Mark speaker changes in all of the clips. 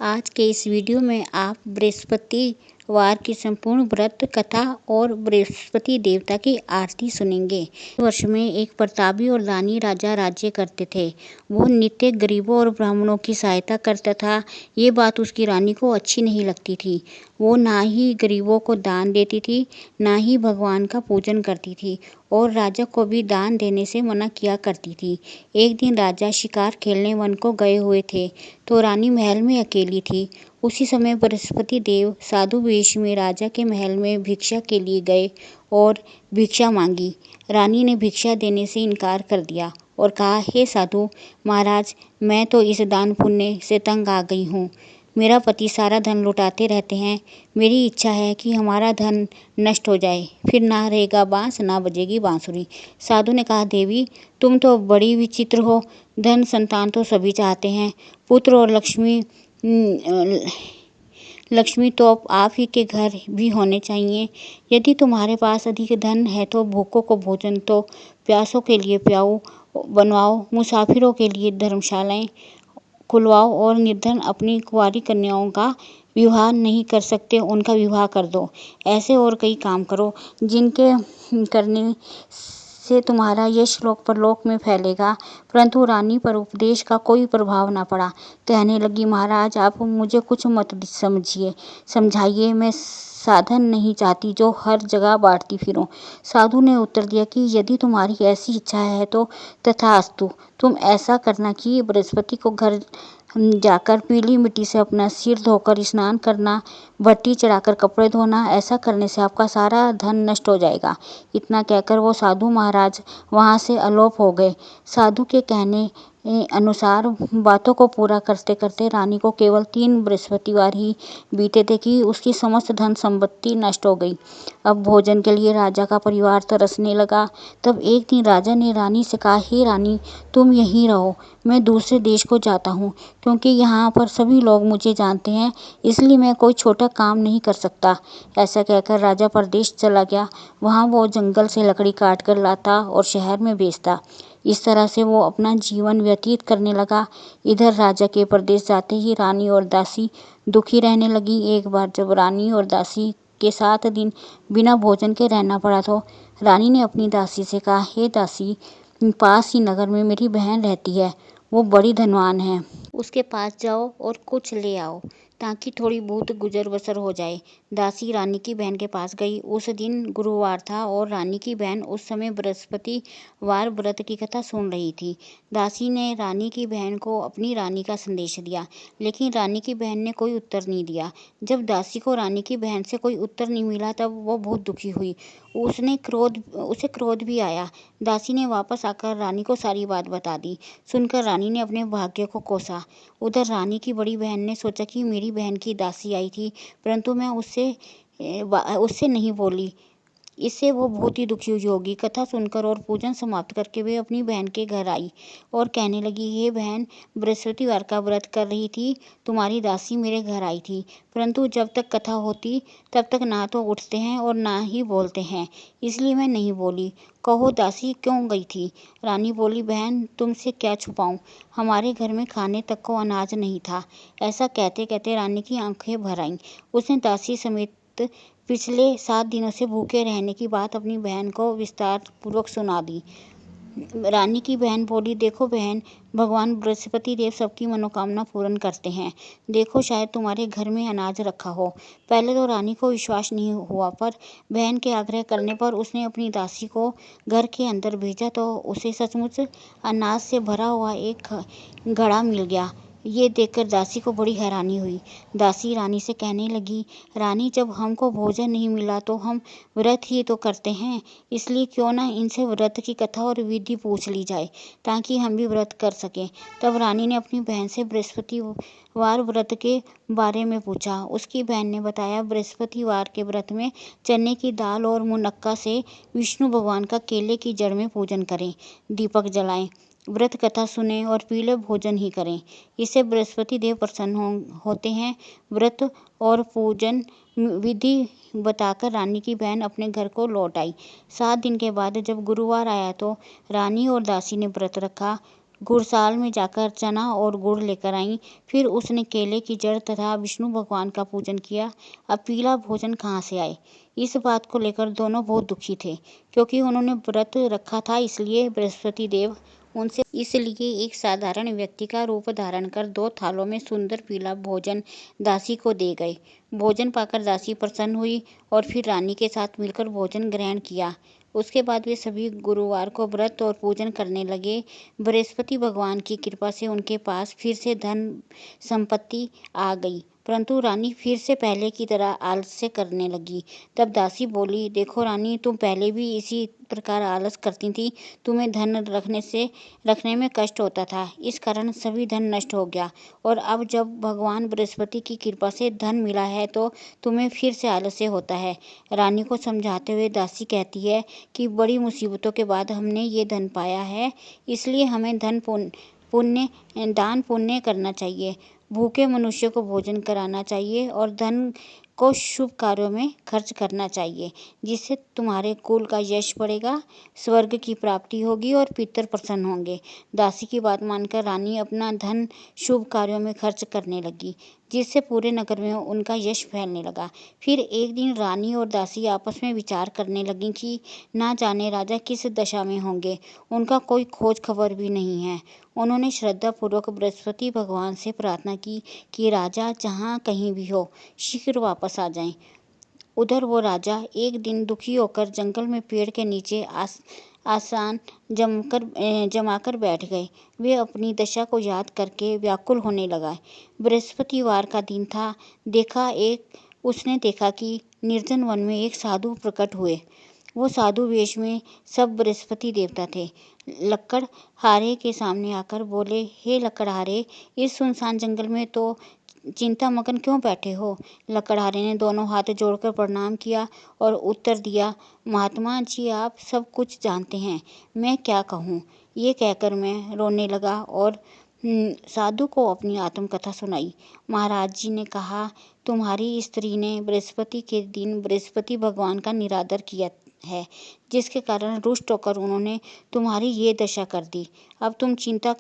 Speaker 1: आज के इस वीडियो में आप बृहस्पतिवार की संपूर्ण व्रत कथा और बृहस्पति देवता की आरती सुनेंगे। वर्ष में एक प्रतापी और दानी राजा राज्य करते थे। वो नित्य गरीबों और ब्राह्मणों की सहायता करता था। ये बात उसकी रानी को अच्छी नहीं लगती थी। वो ना ही गरीबों को दान देती थी, ना ही भगवान का पूजन करती थी और राजा को भी दान देने से मना किया करती थी। एक दिन राजा शिकार खेलने वन को गए हुए थे तो रानी महल में अकेली थी। उसी समय बृहस्पति देव साधु वेश में राजा के महल में भिक्षा के लिए गए और भिक्षा मांगी। रानी ने भिक्षा देने से इनकार कर दिया और कहा, हे साधु महाराज, मैं तो इस दान पुण्य से तंग आ गई हूँ। मेरा पति सारा धन लुटाते रहते हैं। मेरी इच्छा है कि हमारा धन नष्ट हो जाए, फिर ना रहेगा बांस ना बजेगी बांसुरी। साधु ने कहा, देवी तुम तो बड़ी विचित्र हो। धन संतान तो सभी चाहते हैं, पुत्र और लक्ष्मी तो आप ही के घर भी होने चाहिए। यदि तुम्हारे पास अधिक धन है तो भूखों को भोजन तो प्यासों के लिए प्याऊ बनवाओ, मुसाफिरों के लिए धर्मशालाएं खुलवाओ और निर्धन अपनी कुंवारी कन्याओं का विवाह नहीं कर सकते उनका विवाह कर दो। ऐसे और कई काम करो जिनके करने से तुम्हारा यश लोक परलोक में फैलेगा। परंतु रानी पर उपदेश का कोई प्रभाव न पड़ा। कहने लगी, महाराज आप मुझे कुछ मत समझाइए। मैं साधन नहीं चाहती जो हर जगह बांटती फिरूं। साधु ने उत्तर दिया कि यदि तुम्हारी ऐसी इच्छा है तो तथास्तु। तुम ऐसा करना कि बृहस्पति को घर जाकर पीली मिट्टी से अपना सिर धोकर स्नान करना, भट्टी चढ़ाकर कपड़े धोना। ऐसा करने से आपका सारा धन नष्ट हो जाएगा। इतना कहकर वो साधु महाराज वहाँ से अलोप हो गए। साधु के कहने अनुसार बातों को पूरा करते करते रानी को केवल 3 बृहस्पतिवार ही बीते थे कि उसकी समस्त धन संपत्ति नष्ट हो गई। अब भोजन के लिए राजा का परिवार तरसने लगा। तब एक दिन राजा ने रानी से कहा, हे रानी तुम यहीं रहो, मैं दूसरे देश को जाता हूँ, क्योंकि यहाँ पर सभी लोग मुझे जानते हैं, इसलिए मैं कोई छोटा काम नहीं कर सकता। ऐसा कहकर राजा परदेश चला गया। वहाँ वो जंगल से लकड़ी काट कर लाता और शहर में बेचता। इस तरह से वो अपना जीवन व्यतीत करने लगा। इधर राजा के परदेश जाते ही रानी और दासी दुखी रहने लगी। एक बार जब रानी और दासी के 7 दिन बिना भोजन के रहना पड़ा तो रानी ने अपनी दासी से कहा, हे दासी, पास ही नगर में मेरी बहन रहती है, वो बड़ी धनवान है। उसके पास जाओ और कुछ ले आओ ताकि थोड़ी बहुत गुजर बसर हो जाए। दासी रानी की बहन के पास गई। उस दिन गुरुवार था और रानी की बहन उस समय बृहस्पतिवार व्रत की कथा सुन रही थी। दासी ने रानी की बहन को अपनी रानी का संदेश दिया, लेकिन रानी की बहन ने कोई उत्तर नहीं दिया। जब दासी को रानी की बहन से कोई उत्तर नहीं मिला तब वो बहुत दुखी हुई। उसे क्रोध भी आया। दासी ने वापस आकर रानी को सारी बात बता दी। सुनकर रानी ने अपने भाग्य को कोसा। उधर रानी की बड़ी बहन ने सोचा कि मेरी बहन की दासी आई थी, परंतु मैं उससे नहीं बोली, इससे वो बहुत ही दुखी हुई होगी। कथा सुनकर और पूजन समाप्त करके वे अपनी बहन के घर आई और कहने लगी, हे बहन, बृहस्पतिवार का व्रत कर रही थी, तुम्हारी दासी मेरे घर आई थी, परंतु जब तक कथा होती तब तक ना तो उठते हैं और ना ही बोलते हैं, इसलिए मैं नहीं बोली। कहो दासी क्यों गई थी? रानी बोली, बहन तुमसे क्या छुपाऊं, हमारे घर में खाने तक को अनाज नहीं था। ऐसा कहते कहते रानी की आंखें भर आईं। उसने दासी समेत पिछले 7 दिनों से भूखे रहने की बात अपनी बहन को विस्तार पूर्वक सुना दी। रानी की बहन बोली, देखो बहन, भगवान बृहस्पति देव सबकी मनोकामना पूर्ण करते हैं। देखो शायद तुम्हारे घर में अनाज रखा हो। पहले तो रानी को विश्वास नहीं हुआ, पर बहन के आग्रह करने पर उसने अपनी दासी को घर के अंदर भेजा तो उसे सचमुच अनाज से भरा हुआ एक घड़ा मिल गया। ये देखकर दासी को बड़ी हैरानी हुई। दासी रानी से कहने लगी, रानी जब हमको भोजन नहीं मिला तो हम व्रत ही तो करते हैं, इसलिए क्यों ना इनसे व्रत की कथा और विधि पूछ ली जाए ताकि हम भी व्रत कर सकें। तब रानी ने अपनी बहन से बृहस्पतिवार व्रत के बारे में पूछा। उसकी बहन ने बताया, बृहस्पतिवार के व्रत में चने की दाल और मुनक्का से विष्णु भगवान का केले की जड़ में पूजन करें, दीपक जलाएं, व्रत कथा सुने और पीले भोजन ही करें। इससे बृहस्पति देव प्रसन्न होते हैं। व्रत और पूजन विधि बताकर रानी की बहन अपने घर को लौट आई। 7 दिन के बाद जब गुरुवार आया तो रानी और दासी ने व्रत रखा। गुड़साल में जाकर चना और गुड़ लेकर आईं। फिर उसने केले की जड़ तथा विष्णु भगवान का पूजन किया। अब पीला भोजन कहाँ से आए? इस बात को लेकर दोनों बहुत दुखी थे, क्योंकि उन्होंने व्रत रखा था। इसलिए बृहस्पति देव उनसे इसलिए एक साधारण व्यक्ति का रूप धारण कर 2 थालों में सुंदर पीला भोजन दासी को दे गए। भोजन पाकर दासी प्रसन्न हुई और फिर रानी के साथ मिलकर भोजन ग्रहण किया। उसके बाद वे सभी गुरुवार को व्रत और पूजन करने लगे। बृहस्पति भगवान की कृपा से उनके पास फिर से धन संपत्ति आ गई, परंतु रानी फिर से पहले की तरह आलस्य करने लगी। तब दासी बोली, देखो रानी, तुम पहले भी इसी प्रकार आलस करती थी। तुम्हें धन रखने में कष्ट होता था, इस कारण सभी धन नष्ट हो गया। और अब जब भगवान बृहस्पति की कृपा से धन मिला है तो तुम्हें फिर से आलस्य होता है। रानी को समझाते हुए दासी कहती है कि बड़ी मुसीबतों के बाद हमने ये धन पाया है, इसलिए हमें दान पुण्य करना चाहिए, भूखे मनुष्य को भोजन कराना चाहिए और धन को शुभ कार्यों में खर्च करना चाहिए, जिससे तुम्हारे कुल का यश बढ़ेगा, स्वर्ग की प्राप्ति होगी और पितर प्रसन्न होंगे। दासी की बात मानकर रानी अपना धन शुभ कार्यों में खर्च करने लगी, जिससे पूरे नगर में उनका यश फैलने लगा। फिर एक दिन रानी और दासी आपस में विचार करने लगी कि ना जाने राजा किस दशा में होंगे, उनका कोई खोज खबर भी नहीं है। उन्होंने श्रद्धापूर्वक बृहस्पति भगवान से प्रार्थना की कि राजा जहाँ कहीं भी हो, शीघ्र वापस आ जाएं। उधर वो राजा एक दिन दुखी होकर जंगल में पेड़ के नीचे आसन जमाकर बैठ गए। वे अपनी दशा को याद करके व्याकुल होने लगा। बृहस्पतिवार का दिन था। उसने देखा कि निर्जन वन में एक साधु प्रकट हुए। वो साधु वेश में सब बृहस्पति देवता थे। लकड़हारे के सामने आकर बोले, हे लकड़हारे, इस सुनसान जंगल में तो चिंता मगन क्यों बैठे हो? लकड़हारे ने दोनों हाथ जोड़कर प्रणाम किया और उत्तर दिया, महात्मा जी, आप सब कुछ जानते हैं, मैं क्या कहूँ। ये कहकर मैं रोने लगा और साधु को अपनी आत्मकथा सुनाई। महाराज जी ने कहा, तुम्हारी स्त्री ने बृहस्पति के दिन बृहस्पति भगवान का निरादर किया है, जिसके कारण रुष्ट होकर उन्होंने तुम्हारी ये दशा कर दी। अब तुम चिंता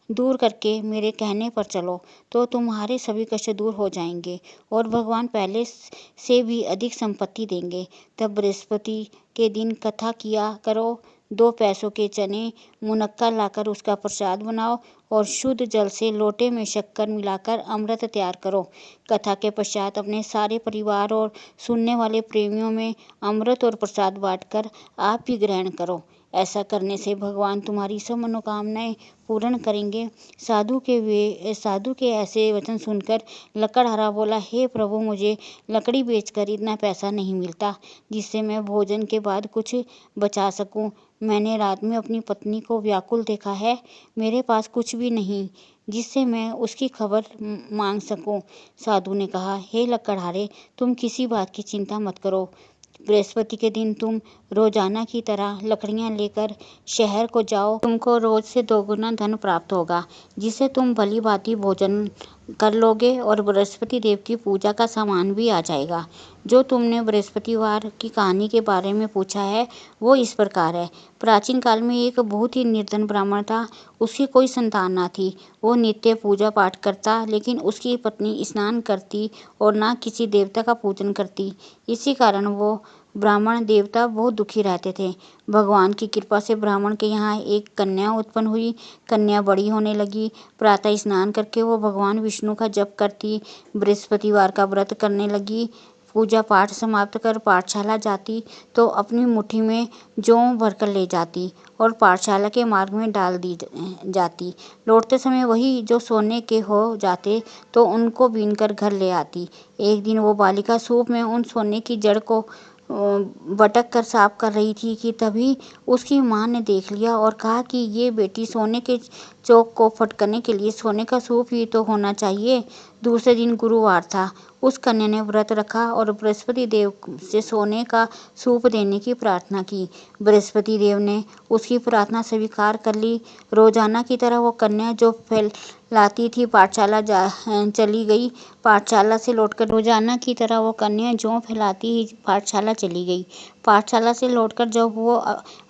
Speaker 1: दूर करके मेरे कहने पर चलो तो तुम्हारे सभी कष्ट दूर हो जाएंगे और भगवान पहले से भी अधिक संपत्ति देंगे। तब बृहस्पति के दिन कथा किया करो। 2 पैसों के चने मुनक्का लाकर उसका प्रसाद बनाओ और शुद्ध जल से लोटे में शक्कर मिलाकर अमृत तैयार करो। कथा के पश्चात अपने सारे परिवार और सुनने वाले प्रेमियों में अमृत और प्रसाद बांटकर आप भी ग्रहण करो। ऐसा करने से भगवान तुम्हारी सब मनोकामनाएं पूर्ण करेंगे। साधु के ऐसे वचन सुनकर लकड़हारा बोला, हे प्रभु, मुझे लकड़ी बेचकर इतना पैसा नहीं मिलता जिससे मैं भोजन के बाद कुछ बचा सकूं। मैंने रात में अपनी पत्नी को व्याकुल देखा है। मेरे पास कुछ भी नहीं जिससे मैं उसकी खबर मांग सकूं। साधु ने कहा, हे लकड़हारे, तुम किसी बात की चिंता मत करो। बृहस्पति के दिन तुम रोजाना की तरह लकड़ियां लेकर शहर को जाओ। तुमको रोज से 2 गुना धन प्राप्त होगा, जिससे तुम भली भांति भोजन कर लोगे और बृहस्पति देव की पूजा का सामान भी आ जाएगा। जो तुमने बृहस्पतिवार की कहानी के बारे में पूछा है वो इस प्रकार है। प्राचीन काल में एक बहुत ही निर्धन ब्राह्मण था। उसकी कोई संतान न थी। वो नित्य पूजा पाठ करता, लेकिन उसकी पत्नी स्नान करती और न किसी देवता का पूजन करती। इसी कारण वो ब्राह्मण देवता बहुत दुखी रहते थे। भगवान की कृपा से ब्राह्मण के यहाँ एक कन्या उत्पन्न हुई। कन्या बड़ी होने लगी। प्रातः स्नान करके वो भगवान विष्णु का जप करती, बृहस्पतिवार का व्रत करने लगी। पूजा पाठ समाप्त कर पाठशाला जाती तो अपनी मुट्ठी में जौ भरकर ले जाती और पाठशाला के मार्ग में डाल दी जाती। लौटते समय वही जो सोने के हो जाते तो उनको बीनकर घर ले आती। एक दिन वो बालिका सूप में उन सोने की जड़ को बटक कर साफ कर रही थी कि तभी उसकी माँ ने देख लिया और कहा कि ये बेटी, सोने के चौक को फटकने के लिए सोने का सूप ही तो होना चाहिए। दूसरे दिन गुरुवार था। उस कन्या ने व्रत रखा और बृहस्पति देव से सोने का सूप देने की प्रार्थना की। बृहस्पति देव ने उसकी प्रार्थना स्वीकार कर ली। रोजाना की तरह वो कन्या जो फैलाती थी पाठशाला चली गई। पाठशाला से लौटकर रोजाना की तरह वो कन्या जौ फैलाती ही पाठशाला चली गई। पाठशाला से लौटकर जब वो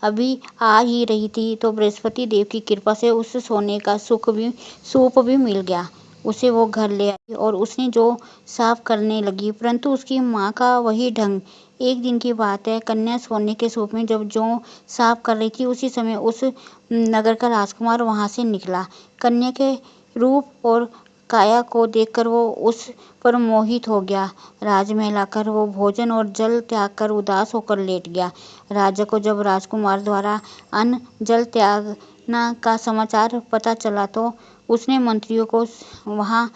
Speaker 1: अभी आ ही रही थी तो बृहस्पति देव की कृपा से उस सोने सोने का सूप भी मिल गया। उसे वो घर ले आई और उसने जो साफ करने लगी, परंतु उसकी माँ का वही ढंग। एक दिन की बात है, कन्या सोने के सूप में जब जौ साफ कर रही थी, उसी समय उस नगर का राजकुमार वहां से निकला। कन्या के रूप और काया को देखकर वो उस पर मोहित हो गया। राजमहल आकर वो भोजन और जल त्याग कर उदास होकर लेट गया। राजा को जब राजकुमार द्वारा अन्न जल त्यागना का समाचार पता चला तो उसने मंत्रियों को वहां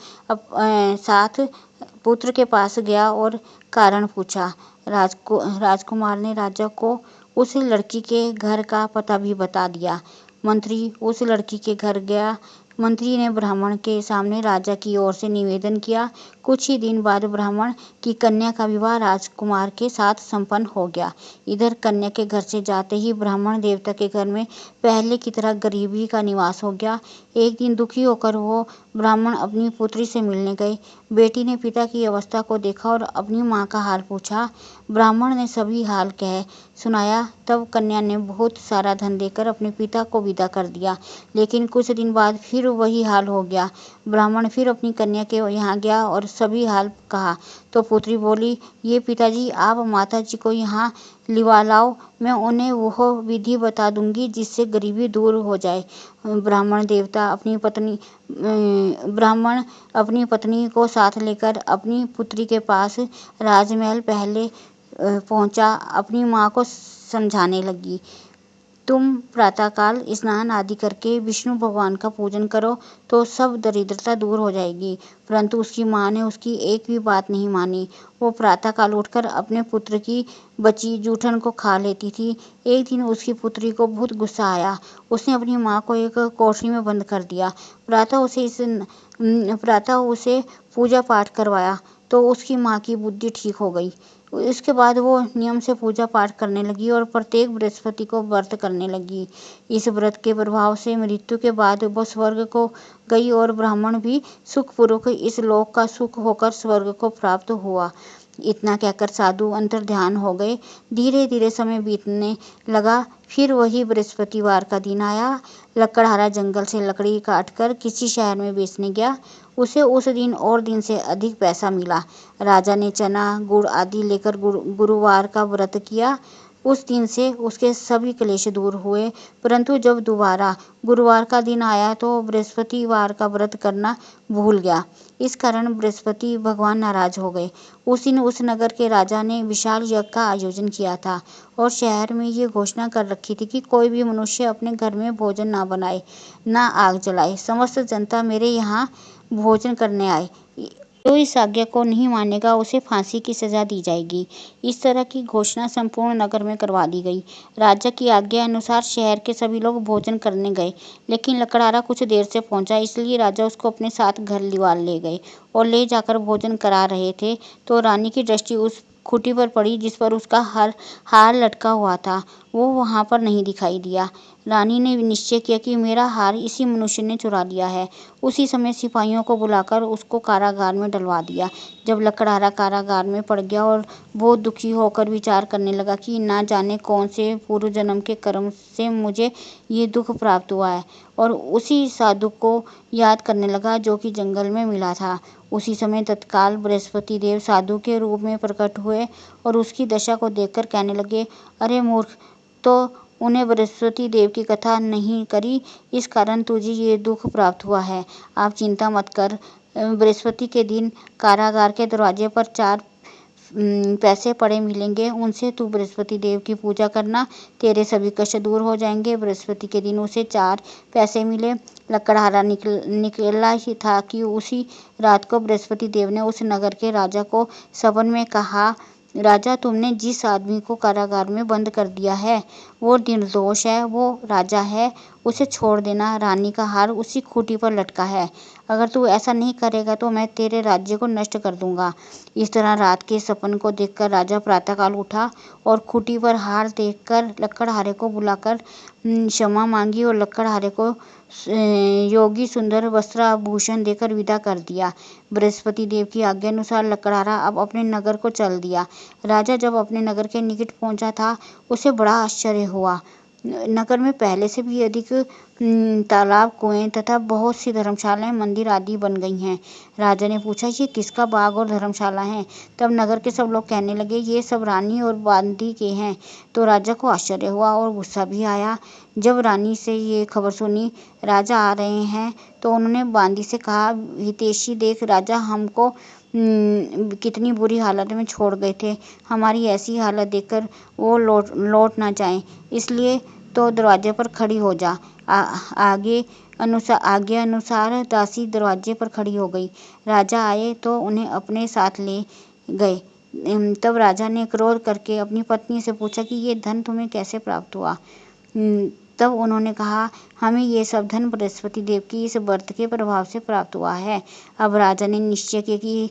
Speaker 1: साथ पुत्र के पास गया और कारण पूछा। राजकुमार ने राजा को उस लड़की के घर का पता भी बता दिया। मंत्री उस लड़की के घर गया। मंत्री ने ब्राह्मण के सामने राजा की ओर से निवेदन किया। कुछ ही दिन बाद ब्राह्मण की कन्या का विवाह राजकुमार के साथ संपन्न हो गया। इधर कन्या के घर से जाते ही ब्राह्मण देवता के घर में पहले की तरह गरीबी का निवास हो गया। एक दिन दुखी होकर वो ब्राह्मण अपनी पुत्री से मिलने गए। बेटी ने पिता की अवस्था को देखा और अपनी माँ का हाल पूछा। ब्राह्मण ने सभी हाल कह सुनाया। तब कन्या ने बहुत सारा धन देकर अपने पिता को विदा कर दिया। लेकिन कुछ दिन बाद फिर वही हाल हो गया। ब्राह्मण फिर अपनी कन्या के यहाँ गया और सभी हाल कहा तो पुत्री बोली, ये पिताजी, आप माता जी को यहाँ लिवा लाओ, मैं उन्हें वो विधि बता दूंगी जिससे गरीबी दूर हो जाए। ब्राह्मण अपनी पत्नी को साथ लेकर अपनी पुत्री के पास राजमहल पहले पहुंचा। अपनी माँ को समझाने लगी, तुम प्रातःकाल स्नान आदि करके विष्णु भगवान का पूजन करो तो सब दरिद्रता दूर हो जाएगी। परंतु उसकी माँ ने उसकी एक भी बात नहीं मानी। वो प्रातःकाल उठकर अपने पुत्र की बची जूठन को खा लेती थी। एक दिन उसकी पुत्री को बहुत गुस्सा आया। उसने अपनी माँ को एक कोठरी में बंद कर दिया। प्रातः उसे पूजा पाठ करवाया तो उसकी माँ की बुद्धि ठीक हो गई। इसके बाद वो नियम से पूजा पाठ करने लगी और प्रत्येक बृहस्पति को व्रत करने लगी। इस व्रत के प्रभाव से मृत्यु के बाद वो स्वर्ग को गई और ब्राह्मण भी सुखपूर्वक इस लोक का सुख होकर स्वर्ग को प्राप्त हुआ। इतना कहकर साधु अंतर्ध्यान हो गए। धीरे धीरे समय बीतने लगा। फिर वही बृहस्पतिवार का दिन आया। लकड़हारा जंगल से लकड़ी काटकर किसी शहर में बेचने गया। उसे उस दिन और दिन से अधिक पैसा मिला। राजा ने चना गुड़ आदि लेकर गुरुवार का व्रत किया। उस दिन से उसके सभी क्लेश दूर हुए। परंतु जब दोबारा गुरुवार का दिन आया तो बृहस्पतिवार का व्रत करना भूल गया। इस कारण बृहस्पति भगवान नाराज हो गए। उस दिन उस नगर के राजा ने विशाल यज्ञ का आयोजन किया था और शहर में ये घोषणा कर रखी थी कि कोई भी मनुष्य अपने घर में भोजन ना बनाए, ना आग जलाए। समस्त जनता मेरे यहाँ भोजन करने आए। जो इस आज्ञा को नहीं मानेगा उसे फांसी की सजा दी जाएगी। इस तरह की घोषणा संपूर्ण नगर में करवा दी गई। राजा की आज्ञा अनुसार शहर के सभी लोग भोजन करने गए, लेकिन लकड़हारा कुछ देर से पहुंचा, इसलिए राजा उसको अपने साथ घर ले गए और ले जाकर भोजन करा रहे थे तो रानी की दृष्टि उस खूंटी पर पड़ी जिस पर उसका हार लटका हुआ था। वो वहां पर नहीं दिखाई दिया। रानी ने निश्चय किया कि मेरा हार इसी मनुष्य ने चुरा लिया है। उसी समय सिपाहियों को बुलाकर उसको कारागार में डलवा दिया। जब लकड़हारा कारागार में पड़ गया और बहुत दुखी होकर विचार करने लगा कि ना जाने कौन से पूर्व जन्म के कर्म से मुझे ये दुख प्राप्त हुआ है, और उसी साधु को याद करने लगा जो कि जंगल में मिला था। उसी समय तत्काल बृहस्पति देव साधु के रूप में प्रकट हुए और उसकी दशा को देखकर कहने लगे, अरे मूर्ख, तो उन्हें बृहस्पति देव की कथा नहीं करी, इस कारण तुझे ये दुख प्राप्त हुआ है। आप चिंता मत कर। बृहस्पति के दिन कारागार के दरवाजे पर 4 पैसे पड़े मिलेंगे, उनसे तू बृहस्पति देव की पूजा करना, तेरे सभी कष्ट दूर हो जाएंगे। बृहस्पति के दिन उसे 4 पैसे मिले। लकड़हारा निकला ही था कि उसी रात को बृहस्पति देव ने उस नगर के राजा को सपन में कहा, राजा, तुमने जिस आदमी को कारागार में बंद कर दिया है वो निर्दोष है, वो राजा है, उसे छोड़ देना। रानी का हार उसी खूंटी पर लटका है। अगर तू ऐसा नहीं करेगा तो मैं तेरे राज्य को नष्ट कर दूंगा। इस तरह रात के सपन को देखकर राजा प्रातःकाल उठा और खूंटी पर हार देखकर लकड़हारे को बुलाकर क्षमा मांगी और लकड़हारे को योगी सुंदर वस्त्राभूषण देकर विदा कर दिया। बृहस्पति देव की आज्ञा अनुसार लकड़हारा अब अपने नगर को चल दिया। राजा जब अपने नगर के निकट पहुंचा था, उसे बड़ा आश्चर्य हुआ। नगर में पहले से भी अधिक तालाब, कुएं तथा बहुत सी धर्मशालाएं, मंदिर आदि बन गई हैं। राजा ने पूछा, ये किसका बाग और धर्मशाला है? तब नगर के सब लोग कहने लगे, ये सब रानी और बांदी के हैं। तो राजा को आश्चर्य हुआ और गुस्सा भी आया। जब रानी से ये खबर सुनी राजा आ रहे हैं, तो उन्होंने बांदी से कहा, हितैषी देख, राजा हमको कितनी बुरी हालत में छोड़ गए थे। हमारी ऐसी हालत देखकर वो लौट ना जाएं, इसलिए तो दरवाजे पर खड़ी हो जा। आगे अनुसार दासी दरवाजे पर खड़ी हो गई। राजा आए तो उन्हें अपने साथ ले गए। तब राजा ने क्रोध करके अपनी पत्नी से पूछा कि ये धन तुम्हें कैसे प्राप्त हुआ? तब उन्होंने कहा, हमें ये सब धन बृहस्पति देव की इस व्रत के प्रभाव से प्राप्त हुआ है। अब राजा ने निश्चय किया कि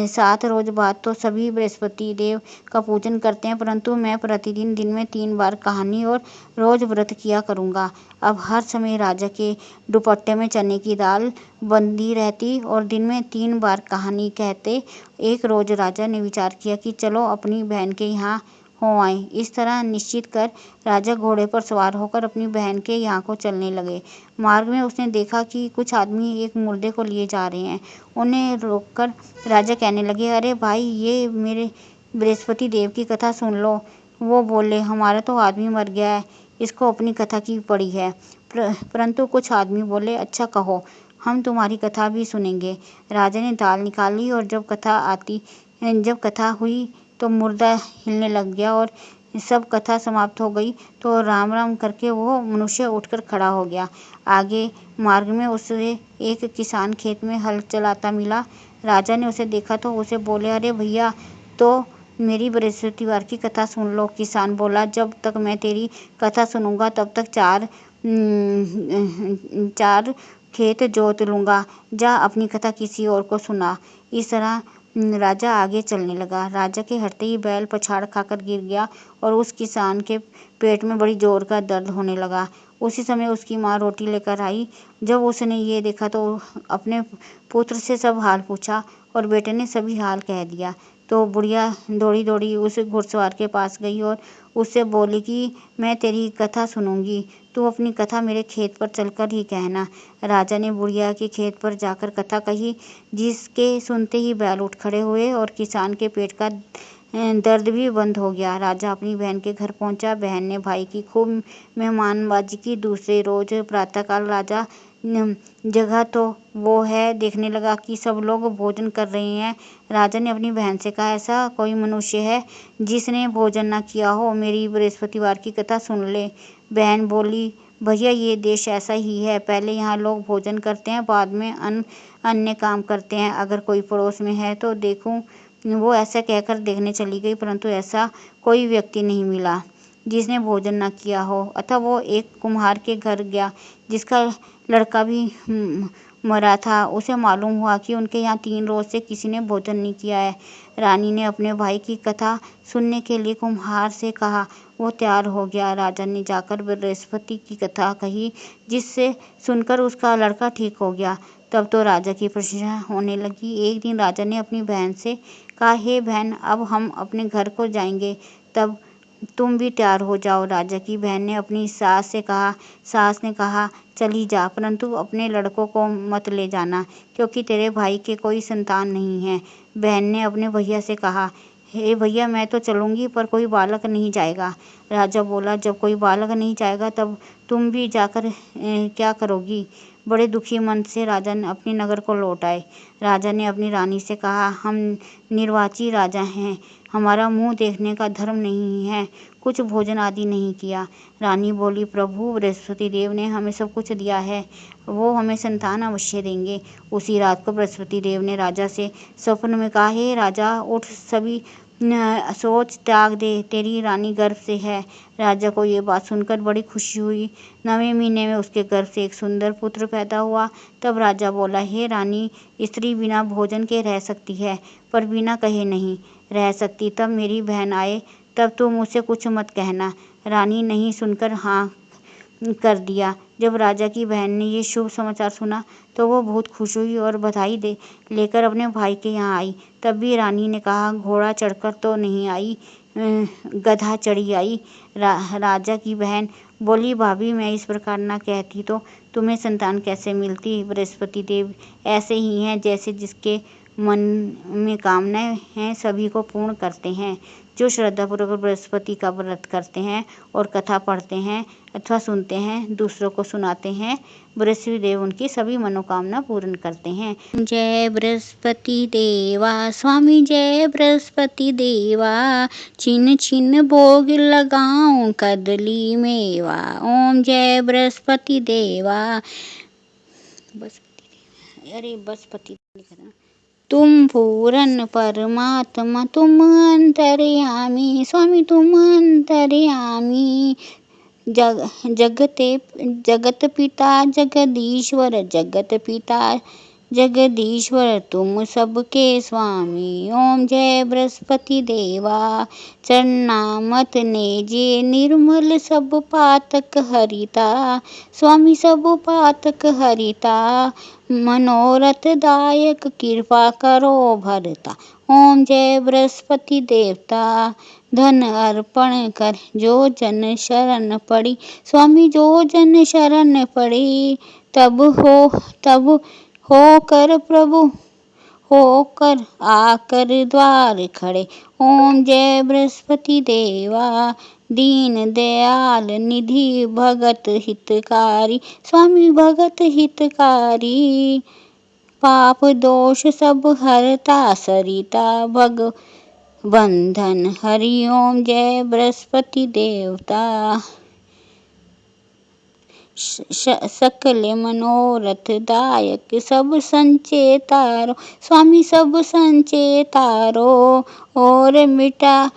Speaker 1: 7 रोज बाद तो सभी बृहस्पति देव का पूजन करते हैं, परंतु मैं प्रतिदिन दिन में 3 बार कहानी और रोज व्रत किया करूँगा। अब हर समय राजा के दुपट्टे में चने की दाल बंधी रहती और दिन में 3 बार कहानी कहते। एक रोज राजा ने विचार किया कि चलो अपनी बहन के यहाँ हो आए। इस तरह निश्चित कर राजा घोड़े पर सवार होकर अपनी बहन के यहाँ को चलने लगे। मार्ग में उसने देखा कि कुछ आदमी एक मुर्दे को लिए जा रहे हैं। उन्हें रोककर राजा कहने लगे, अरे भाई, ये मेरे बृहस्पति देव की कथा सुन लो। वो बोले, हमारा तो आदमी मर गया है, इसको अपनी कथा की पड़ी है। परंतु कुछ आदमी बोले, अच्छा कहो, हम तुम्हारी कथा भी सुनेंगे। राजा ने दाल निकाली और जब कथा हुई तो मुर्दा हिलने लग गया और सब कथा समाप्त हो गई तो राम राम करके वो मनुष्य उठकर खड़ा हो गया। आगे मार्ग में उसे एक किसान खेत में हल चलाता मिला। राजा ने उसे देखा तो उसे बोले, अरे भैया, तो मेरी बृहस्पतिवार की कथा सुन लो। किसान बोला, जब तक मैं तेरी कथा सुनूंगा तब तक 4 खेत जोत लूँगा। जा अपनी कथा किसी और को सुना। इस तरह राजा आगे चलने लगा। राजा के हटते ही बैल पछाड़ खाकर गिर गया और उस किसान के पेट में बड़ी जोर का दर्द होने लगा। उसी समय उसकी माँ रोटी लेकर आई। जब उसने ये देखा तो अपने पुत्र से सब हाल पूछा और बेटे ने सभी हाल कह दिया। तो बुढ़िया दौड़ी दौड़ी उस घुड़सवार के पास गई और उससे बोली कि मैं तेरी कथा सुनूंगी, तू अपनी कथा मेरे खेत पर चलकर ही कहना। राजा ने बुढ़िया के खेत पर जाकर कथा कही, जिसके सुनते ही बैल उठ खड़े हुए और किसान के पेट का दर्द भी बंद हो गया। राजा अपनी बहन के घर पहुंचा। बहन ने भाई की खूब मेहमानबाजी की। दूसरे रोज प्रातःकाल राजा जगह तो वो है देखने लगा कि सब लोग भोजन कर रहे हैं। राजा ने अपनी बहन से कहा, ऐसा कोई मनुष्य है जिसने भोजन न किया हो? मेरी बृहस्पतिवार की कथा सुन ले। बहन बोली, भैया, ये देश ऐसा ही है। पहले यहाँ लोग भोजन करते हैं, बाद में अन्य काम करते हैं। अगर कोई पड़ोस में है तो देखूं। वो ऐसा कहकर देखने चली गई, परंतु ऐसा कोई व्यक्ति नहीं मिला जिसने भोजन न किया हो। अतः वो एक कुम्हार के घर गया, जिसका लड़का भी मरा था। उसे मालूम हुआ कि उनके यहाँ 3 रोज से किसी ने भोजन नहीं किया है। रानी ने अपने भाई की कथा सुनने के लिए कुम्हार से कहा। वो तैयार हो गया। राजा ने जाकर बृहस्पति की कथा कही, जिससे सुनकर उसका लड़का ठीक हो गया। तब तो राजा की प्रशंसा होने लगी। एक दिन राजा ने अपनी बहन से कहा, हे बहन, अब हम अपने घर को जाएंगे, तब तुम भी तैयार हो जाओ। राजा की बहन ने अपनी सास से कहा। सास ने कहा, चली जा, परंतु अपने लड़कों को मत ले जाना, क्योंकि तेरे भाई के कोई संतान नहीं है। बहन ने अपने भैया से कहा, हे भैया, मैं तो चलूंगी, पर कोई बालक नहीं जाएगा। राजा बोला, जब कोई बालक नहीं जाएगा तब तुम भी जाकर क्या करोगी? बड़े दुखी मन से राजा ने अपने नगर को लौट आए। राजा ने अपनी रानी से कहा, हम निर्वाची राजा हैं, हमारा मुंह देखने का धर्म नहीं है, कुछ भोजन आदि नहीं किया। रानी बोली, प्रभु बृहस्पति देव ने हमें सब कुछ दिया है, वो हमें संतान अवश्य देंगे। उसी रात को बृहस्पति देव ने राजा से स्वप्न में कहा, हे राजा, उठ, सभी सोच त्याग दे, तेरी रानी गर्भ से है। राजा को ये बात सुनकर बड़ी खुशी हुई। 9वें महीने में उसके गर्भ से एक सुंदर पुत्र पैदा हुआ। तब राजा बोला, हे रानी, स्त्री बिना भोजन के रह सकती है, पर बिना कहे नहीं रह सकती। तब मेरी बहन आए, तब तुम मुझसे कुछ मत कहना। रानी नहीं सुनकर हाँ कर दिया। जब राजा की बहन ने ये शुभ समाचार सुना तो वो बहुत खुश हुई और बधाई लेकर अपने भाई के यहाँ आई। तब भी रानी ने कहा, घोड़ा चढ़कर तो नहीं आई, गधा चढ़ी आई। राजा की बहन बोली, भाभी मैं इस प्रकार ना कहती तो तुम्हें संतान कैसे मिलती। बृहस्पति देव ऐसे ही हैं जैसे जिसके मन में कामनाएं हैं सभी को पूर्ण करते हैं। जो श्रद्धापूर्वक बृहस्पति का व्रत करते हैं और कथा पढ़ते हैं अथवा सुनते हैं, दूसरों को सुनाते हैं, बृहस्पति देव उनकी सभी मनोकामना पूर्ण करते हैं। जय बृहस्पति देवा स्वामी, जय बृहस्पति देवा, छिन छिन भोग लगाऊं कदली मेवा। ओम जय बृहस्पति देवा। बृहस्पति तुम पूरन परमात्मा, तुम अंतर्यामी स्वामी, तुम अंतर्यामी। जगत पिता जगदीश्वर, जगत पिता जगदीश्वर, तुम सबके स्वामी। ओम जय बृहस्पति देवा। चरणामत नेजे निर्मल सब पातक हरिता, स्वामी सब पातक हरिता। मनोरथ दायक कृपा करो भरता। ओम जय बृहस्पति देवता। धन अर्पण कर जो जन शरण पड़ी, स्वामी जो जन शरण पड़ी। तब हो कर प्रभु होकर आकर द्वार खड़े। ओम जय बृहस्पति देवा। दीन दयाल निधि भगत हितकारी, स्वामी भगत हितकारी। पाप दोष सब हरता सरिता भग बंधन हरि। ओम जय बृहस्पति देवता। सकल मनोरथ दायक सब संचेतारो, स्वामी सब संचेतारो। और मिटा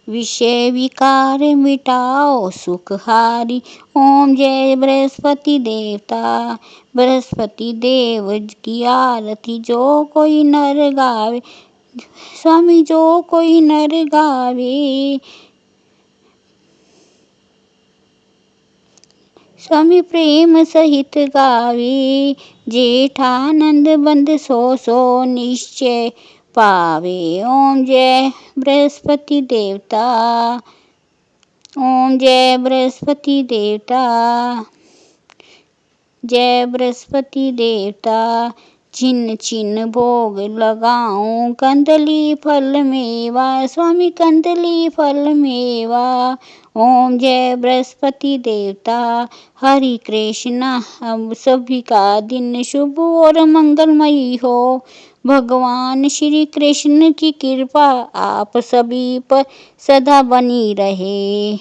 Speaker 1: विषय विकार मिटाओ सुखहारी। ओम जय बृहस्पति देवता। बृहस्पति देव की आरती जो कोई नर गावे, स्वामी जो कोई नर गावे। स्वामी प्रेम सहित गावे। जेठानंद बंद सो निश्चय पावे। ओम जय बृहस्पति देवता। ओम जय बृहस्पति देवता। जय बृहस्पति देवता। छिन छिन भोग लगाऊं कंदली फल मेवा, स्वामी कंदली फल मेवा। ओम जय बृहस्पति देवता। हरि कृष्णा। अब सभी का दिन शुभ और मंगलमयी हो। भगवान श्री कृष्ण की कृपा आप सभी पर सदा बनी रहे।